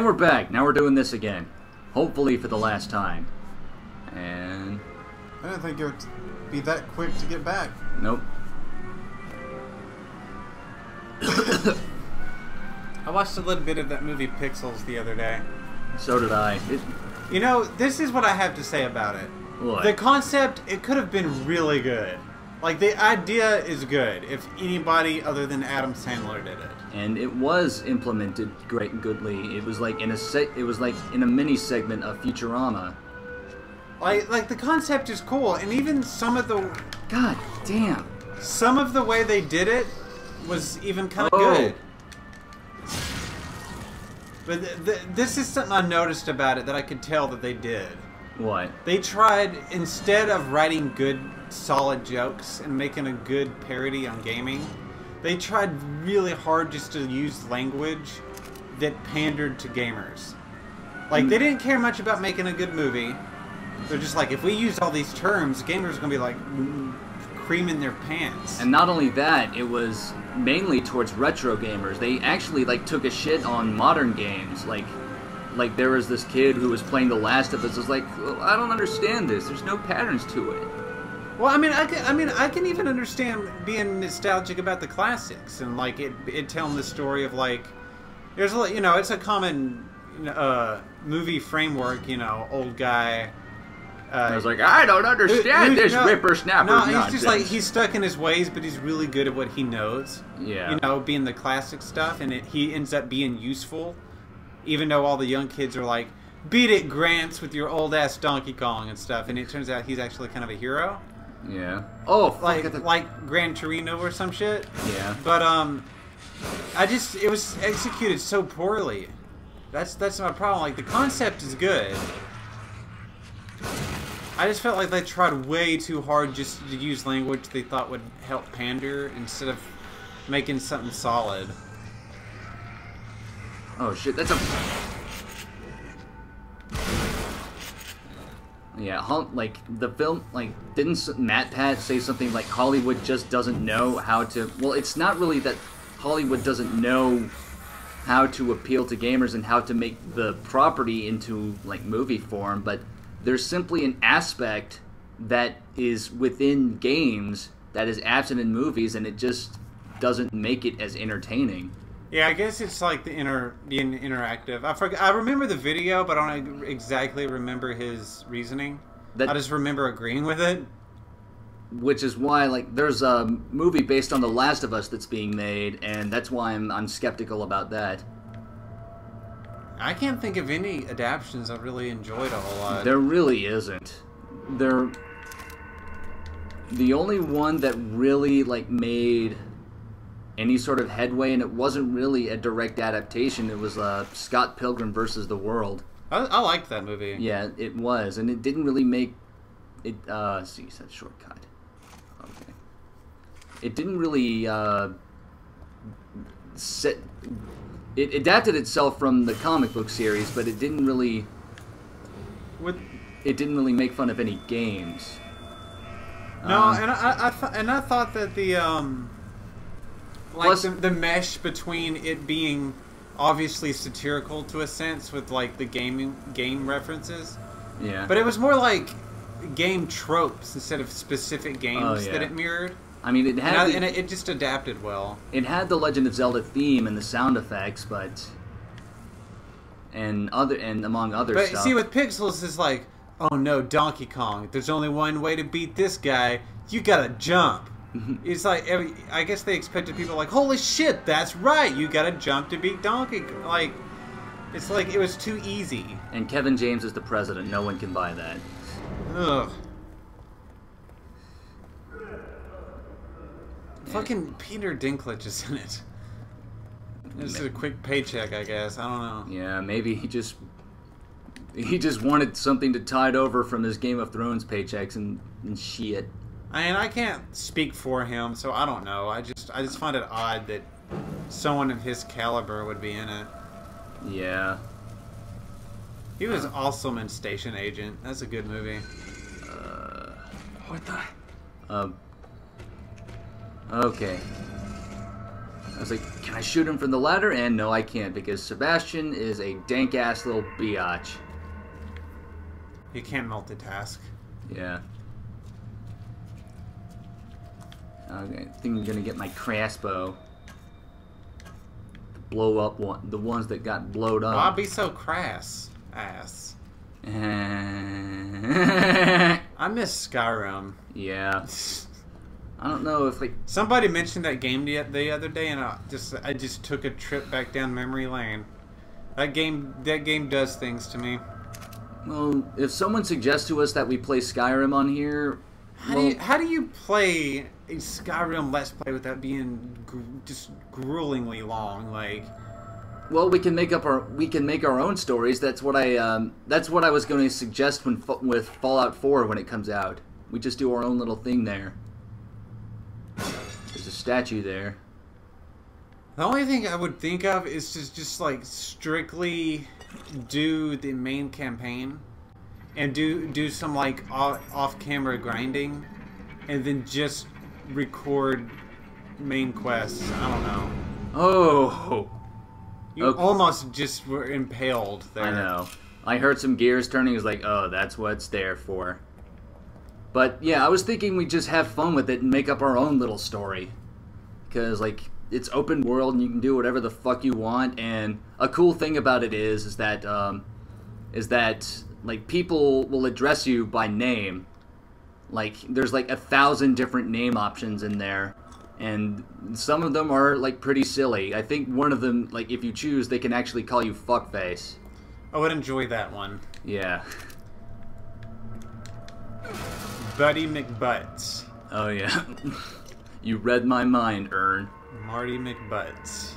And we're back. Now we're doing this again. Hopefully for the last time. And... I didn't think it would be that quick to get back. Nope. I watched a little bit of that movie Pixels the other day. So did I. You know, this is what I have to say about it. What? The concept, it could have been really good. Like, the idea is good if anybody other than Adam Sandler did it. And it was implemented great and goodly. It was like in a mini segment of Futurama. Like the concept is cool, and even some of the... God damn. Some of the way they did it was even kind of good. But this is something I noticed about it that I could tell that they did. What? They tried, instead of writing good, solid jokes and making a good parody on gaming, they tried really hard just to use language that pandered to gamers. Like, they didn't care much about making a good movie. They're just like, if we use all these terms, gamers are going to be like creaming their pants. And not only that, it was mainly towards retro gamers. They actually like took a shit on modern games. Like there was this kid who was playing The Last of Us. Was like, well, I don't understand this. There's no patterns to it. Well, I can even understand being nostalgic about the classics and like it telling the story of like there's a, you know, it's a common movie framework. You know, old guy. I was like, I don't understand this ripper-snapper nonsense. No, he's just like, he's stuck in his ways, but he's really good at what he knows. Yeah. You know, being the classic stuff, and he ends up being useful, even though all the young kids are like, beat it, Grants, with your old-ass Donkey Kong and stuff, and it turns out he's actually kind of a hero. Yeah. Oh, like Gran Torino or some shit. Yeah. But, it was executed so poorly. That's my problem. Like, the concept is good. I just felt like they tried way too hard just to use language they thought would help pander instead of making something solid. Oh shit, that's a... Yeah, like, the film, like, didn't MatPat say something like Hollywood just doesn't know how to... Well, it's not really that Hollywood doesn't know how to appeal to gamers and how to make the property into, like, movie form, but there's simply an aspect that is within games that is absent in movies, and it just doesn't make it as entertaining. Yeah, I guess it's like being interactive. I remember the video, but I don't exactly remember his reasoning. I just remember agreeing with it. Which is why, like, there's a movie based on The Last of Us that's being made, and that's why I'm skeptical about that. I can't think of any adaptions I've really enjoyed a whole lot. There really isn't. The only one that really, like, made any sort of headway, and it wasn't really a direct adaptation, it was Scott Pilgrim vs. the World. I liked that movie. Yeah, it was, and it didn't really make it. See, you said shortcut. Okay. It didn't really It adapted itself from the comic book series, but it didn't really. It didn't really make fun of any games. No, and I thought that the the mesh between it being obviously satirical to a sense with like the game references. Yeah. But it was more like game tropes instead of specific games that it mirrored. I mean, it had and it just adapted well. It had the Legend of Zelda theme and the sound effects, but and among other stuff. But see, with Pixels, it's like, oh no, Donkey Kong. There's only one way to beat this guy. You gotta jump. It's like I guess they expected people like, holy shit, that's right. You gotta jump to beat Donkey Kong. Like, it's like it was too easy. And Kevin James is the president. No one can buy that. Ugh. Fucking Peter Dinklage is in it. This is a quick paycheck, I guess. I don't know. Yeah, maybe he just wanted something to tide over from his Game of Thrones paychecks and shit. I mean, I can't speak for him, so I don't know. I just find it odd that someone of his caliber would be in it. Yeah. He was awesome in Station Agent. That's a good movie. What the? Okay. I was like, can I shoot him from the ladder? And no, I can't, because Sebastian is a dank-ass little biatch. You can't multitask. Yeah. Okay, I think I'm gonna get my crossbow. Blow up the ones that got blowed up. Why be so crass, ass? I miss Skyrim. Yeah. I don't know if like somebody mentioned that game the other day, and I just took a trip back down memory lane. That game does things to me. Well, if someone suggests to us that we play Skyrim on here, how do you play a Skyrim Let's Play without being just gruelingly long? Like, well, we can make our own stories. That's what I was going to suggest with Fallout 4 when it comes out. We just do our own little thing there. There's a statue there. The only thing I would think of is to just like strictly do the main campaign and do some like off-camera grinding, and then just record main quests. I don't know. Oh, you almost just were impaled there. I know. I heard some gears turning. It was like, oh, that's what it's there for. But yeah, I was thinking we just have fun with it and make up our own little story, because like it's open world and you can do whatever the fuck you want. And a cool thing about it is that like people will address you by name. Like there's like 1,000 different name options in there, and some of them are like pretty silly. I think one of them, like if you choose, they can actually call you fuckface. I would enjoy that one. Yeah. Buddy McButts. Oh yeah. You read my mind, Ern. Marty McButts.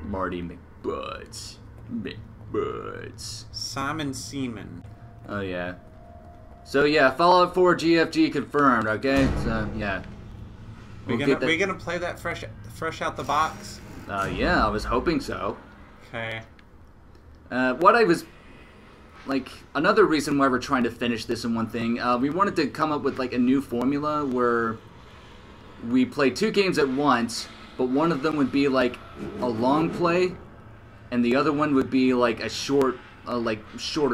Marty McButts. McButts. Simon Seaman. Oh yeah. So yeah, Fallout 4 GFG confirmed. Okay, so yeah. We gonna play that fresh out the box? Yeah, I was hoping so. Okay. What I was like, another reason why we're trying to finish this in one thing, we wanted to come up with like a new formula where we play 2 games at once, but one of them would be like a long play, and the other one would be like a shorter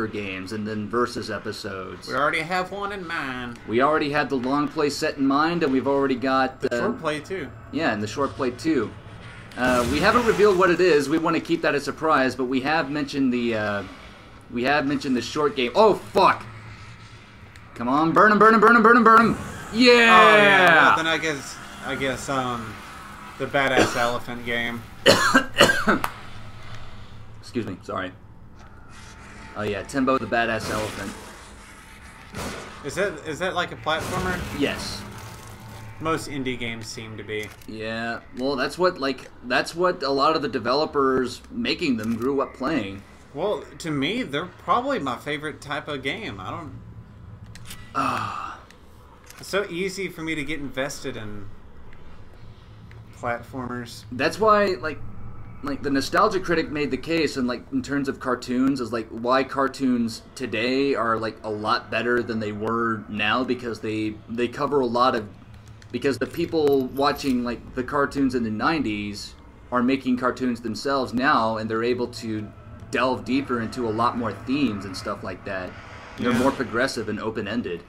games, and then versus episodes. We already have one in mind. We already had the long play set in mind, and we've already got the short play too. Yeah, and the short play too. We haven't revealed what it is. We want to keep that a surprise, but we have mentioned the short game. Oh fuck! Come on, burn him, burn him, burn him, burn him, burn him! Yeah! Oh yeah. Well, then I guess the badass elephant game. Excuse me, sorry. Oh yeah, Timbo the badass elephant. Is that like a platformer? Yes. Most indie games seem to be. Yeah, well that's what a lot of the developers making them grew up playing. Well, to me, they're probably my favorite type of game. I don't. It's so easy for me to get invested in platformers. That's why, like the Nostalgia Critic made the case, and like in terms of cartoons, is like why cartoons today are like a lot better than they were now, because they cover a lot of, because the people watching like the cartoons in the 90s are making cartoons themselves now, and they're able to delve deeper into a lot more themes and stuff like that. They're more progressive and open-ended.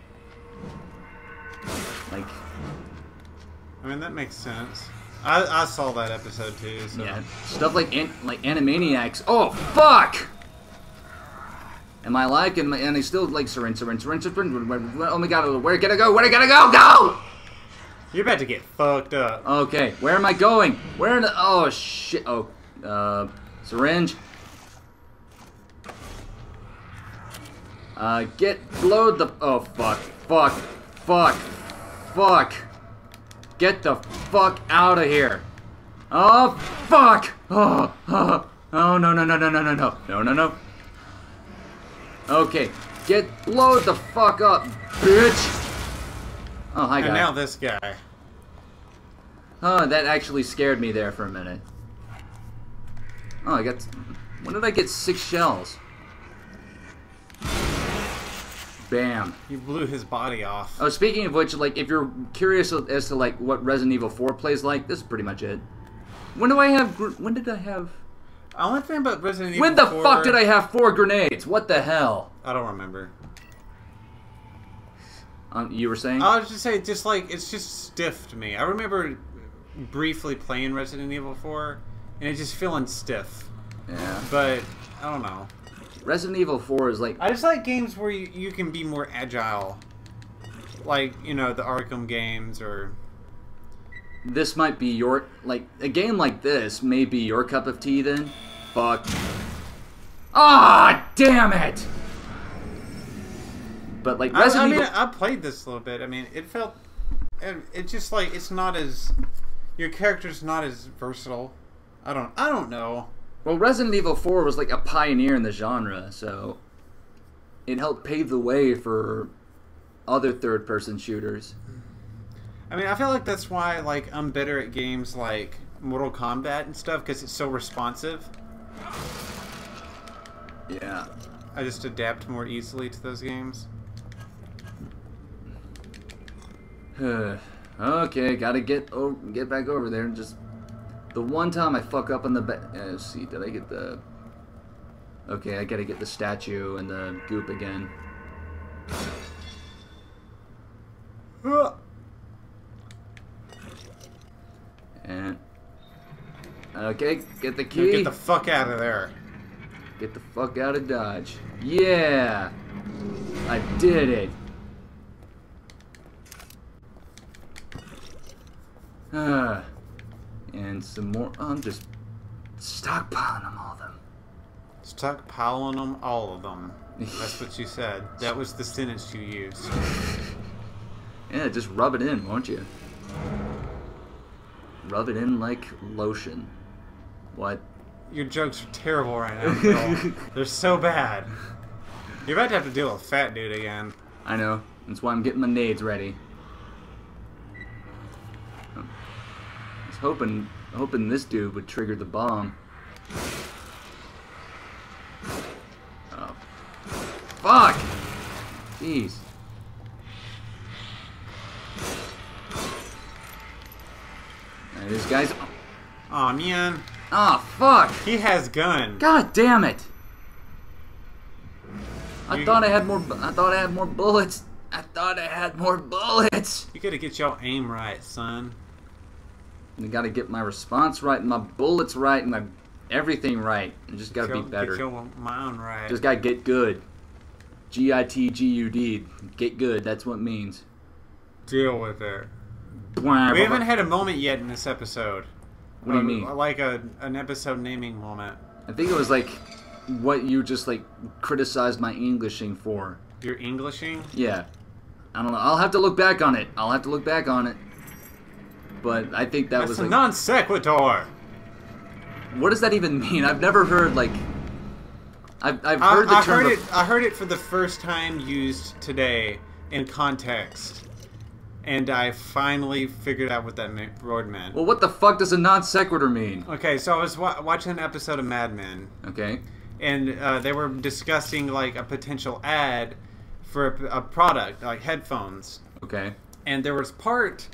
Like, I mean, that makes sense. I saw that episode too. So. Yeah, stuff like Animaniacs. Oh fuck! Am I alive? And I still like syringe. Oh my god! Where gotta go? Where I gotta go? Go! You're about to get fucked up. Okay, where am I going? Where in the? Oh shit! Oh, syringe. Load the. Oh fuck! Fuck! Fuck! Fuck! Get the fuck out of here! Oh fuck! Oh no no no no no no no no no no! Okay, load the fuck up, bitch! Oh hi guy. And now this guy. Oh, that actually scared me there for a minute. Oh, I got. When did I get 6 shells? Bam. You blew his body off. Oh, speaking of which, like, if you're curious as to, like, what Resident Evil 4 plays like, this is pretty much it. When do I have? When did I have? I only think about Resident Evil. When the 4... fuck did I have 4 grenades? What the hell? I don't remember. You were saying? I was just saying, just like it's just stiff to me. I remember briefly playing Resident Evil 4, and it's just feeling stiff. Yeah. But I don't know. Resident Evil 4 is like... I just like games where you can be more agile. Like, you know, the Arkham games or... This might be your... Like, a game like this may be your cup of tea then. Fuck. Ah, damn it! But like Resident Evil... I played this a little bit. I mean, it felt... It's just like, it's not as... Your character's not as versatile. I don't know. Well, Resident Evil 4 was like a pioneer in the genre, so it helped pave the way for other third-person shooters. I mean, I feel like that's why like I'm better at games like Mortal Kombat and stuff because it's so responsive. Yeah. I just adapt more easily to those games. Okay, gotta get back over there. Just the one time I fuck up on the let's see, did I get the... Okay, I gotta get the statue and the goop again. And... Okay, get the key. Get the fuck out of there. Get the fuck out of Dodge. Yeah! I did it! And some more... I'm just stockpiling them, all of them. Stockpiling them, all of them. That's what you said. That was the sentence you used. Yeah, just rub it in, won't you? Rub it in like lotion. What? Your jokes are terrible right now, Phil. They're so bad. You're about to have to deal with Fat Dude again. I know. That's why I'm getting my nades ready. I was hoping this dude would trigger the bomb. Oh. Fuck! Jeez. Now, this guy's... Aw, man. Ah, fuck! He has gun. God damn it! I thought I had more bullets. I thought I had more bullets. You gotta get your aim right, son. You gotta get my response right, and my bullets right, and my everything right. And just gotta be better. Get your mind right. Just gotta get good. G-I-T-G-U-D. Get good. That's what it means. Deal with it. We haven't had a moment yet in this episode. What do you mean? Like an episode naming moment. I think it was like what you just like criticized my Englishing for. Your Englishing? Yeah. I don't know. I'll have to look back on it. But I think that was a like... non sequitur. What does that even mean? I've never heard like... I've heard the term... I heard it for the first time used today in context. And I finally figured out what that word meant. Well, what the fuck does a non sequitur mean? Okay, so I was watching an episode of Mad Men. Okay. And they were discussing like a potential ad for a product, like headphones. Okay. And there was part...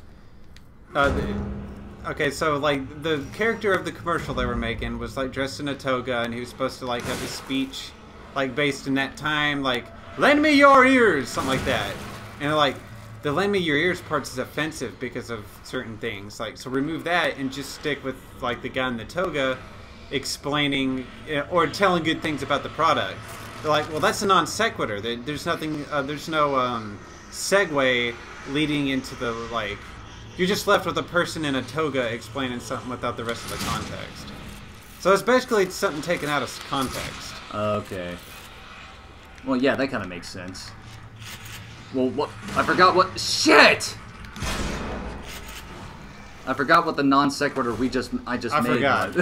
okay, so like the character of the commercial they were making was like dressed in a toga, and he was supposed to like have a speech like based in that time, like "Lend me your ears," something like that. And like the "lend me your ears" part is offensive because of certain things. Like, so remove that and just stick with like the guy in the toga explaining or telling good things about the product. They're like, well, that's a non sequitur. There's nothing. There's no segue leading into the like. You're just left with a person in a toga explaining something without the rest of the context. So it's basically something taken out of context. Okay. Well, yeah, that kind of makes sense. Well, what? I forgot what... Shit! I forgot what the non sequitur I just made. Forgot.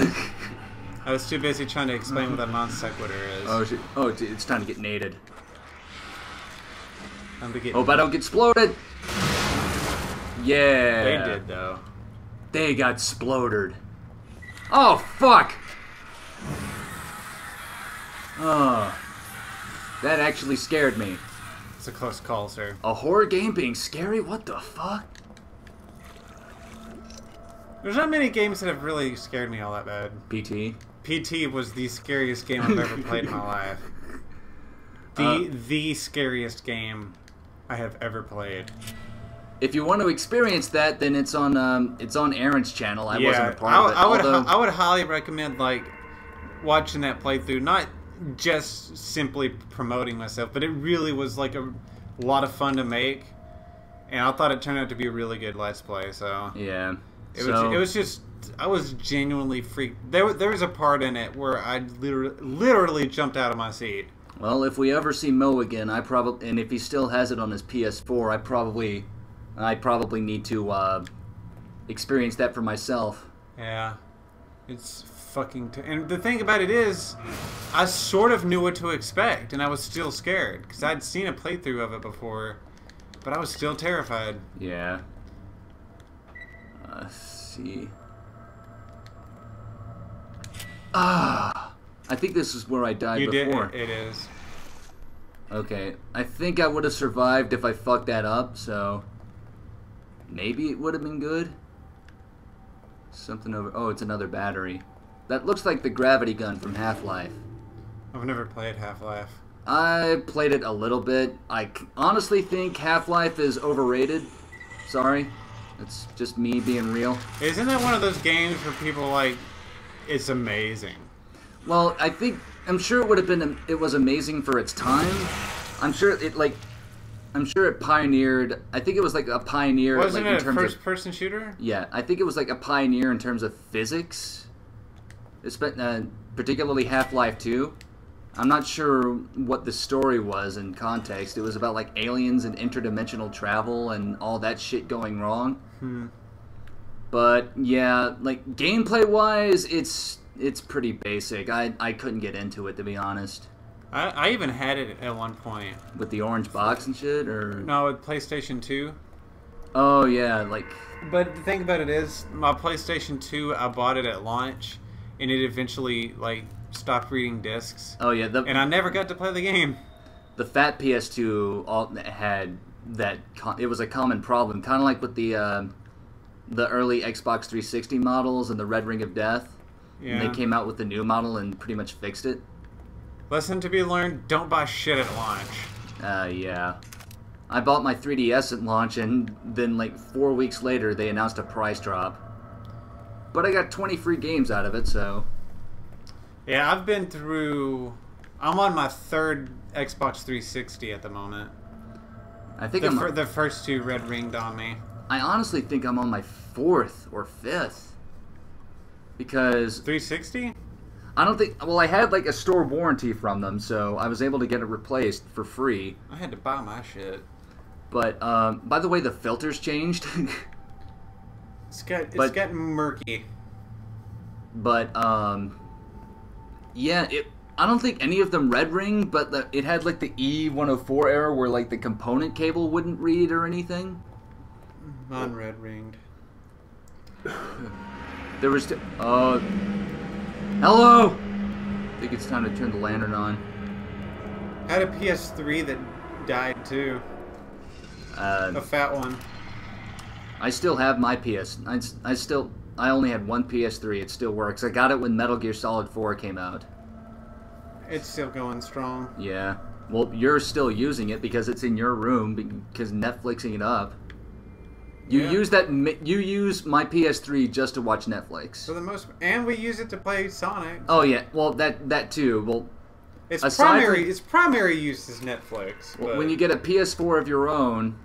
I was too busy trying to explain what a non sequitur is. Oh, shit. Oh, it's time to get naded. Hope I don't get exploded. Yeah. They did, though. They got sploded. Oh, fuck! Oh. That actually scared me. It's a close call, sir. A horror game being scary? What the fuck? There's not many games that have really scared me all that bad. PT. PT was the scariest game I've ever played in my life. The scariest game I have ever played. If you want to experience that, then it's on Aaron's channel. I wasn't a part of it. I would highly recommend like watching that playthrough, not just simply promoting myself, but it really was like a lot of fun to make, and I thought it turned out to be a really good Let's Play. So yeah, it was just I was genuinely freaked. There was a part in it where I literally jumped out of my seat. Well, if we ever see Mo again, and if he still has it on his PS4, I probably need to experience that for myself. Yeah, it's fucking. And the thing about it is, I sort of knew what to expect, and I was still scared because I'd seen a playthrough of it before, but I was still terrified. Yeah. Let's see. I think this is where I died before. It is. Okay, I think I would have survived if I fucked that up, so maybe it would have been good. Something over... Oh, it's another battery. That looks like the gravity gun from Half-Life. I've never played Half-Life. I played it a little bit. I honestly think Half-Life is overrated. Sorry. It's just me being real. Isn't that one of those games where people like, it's amazing? Well, I'm sure it would have been. It was amazing for its time. I'm sure it pioneered. I think it was like a pioneer. Wasn't like, it a first-person shooter? Yeah, I think it was like a pioneer in terms of physics. Particularly Half-Life 2. I'm not sure what the story was in context. It was about like aliens and interdimensional travel and all that shit going wrong. But yeah, like gameplay-wise, it's pretty basic. I couldn't get into it, to be honest. I even had it at one point. With the orange box and shit, or no, with PlayStation 2. Oh yeah, like. But the thing about it is, my PlayStation 2, I bought it at launch, and it eventually like stopped reading discs. Oh yeah, and I never got to play the game. The fat PS2 had that. It was a common problem, kind of like with the early Xbox 360 models and the Red Ring of Death. Yeah. And they came out with the new model and pretty much fixed it. Lesson to be learned: don't buy shit at launch. Yeah. I bought my 3DS at launch, and then like 4 weeks later, they announced a price drop. But I got 20 free games out of it, so. Yeah, I've been through. I'm on my third Xbox 360 at the moment. I think the first two red ringed on me. I honestly think I'm on my fourth or fifth. Because 360? I don't think. Well, I had like a store warranty from them, so I was able to get it replaced for free. I had to buy my shit. But by the way, the filters changed. It's getting murky. But yeah, I don't think any of them red ring, but it had like the E104 error where like the component cable wouldn't read or anything. Mine red ringed. There was hello. I think it's time to turn the lantern on. I had a PS3 that died too. A fat one. I still have my I only had one PS3. It still works. I got it when Metal Gear Solid 4 came out. It's still going strong. Yeah. Well, you're still using it because it's in your room because Netflixing it up. You use my PS3 just to watch Netflix. For the most, and we use it to play Sonic. Oh yeah, well that too. Well, its primary use is Netflix. Well, when you get a PS4 of your own,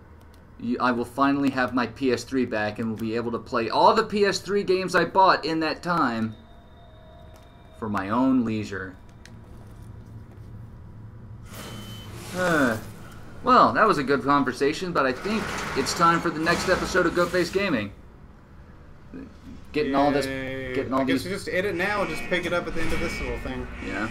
I will finally have my PS3 back and will be able to play all the PS3 games I bought in that time for my own leisure. Well, that was a good conversation, but I think it's time for the next episode of Go Face Gaming. Getting all I guess we just edit now and just pick it up at the end of this little thing. Yeah.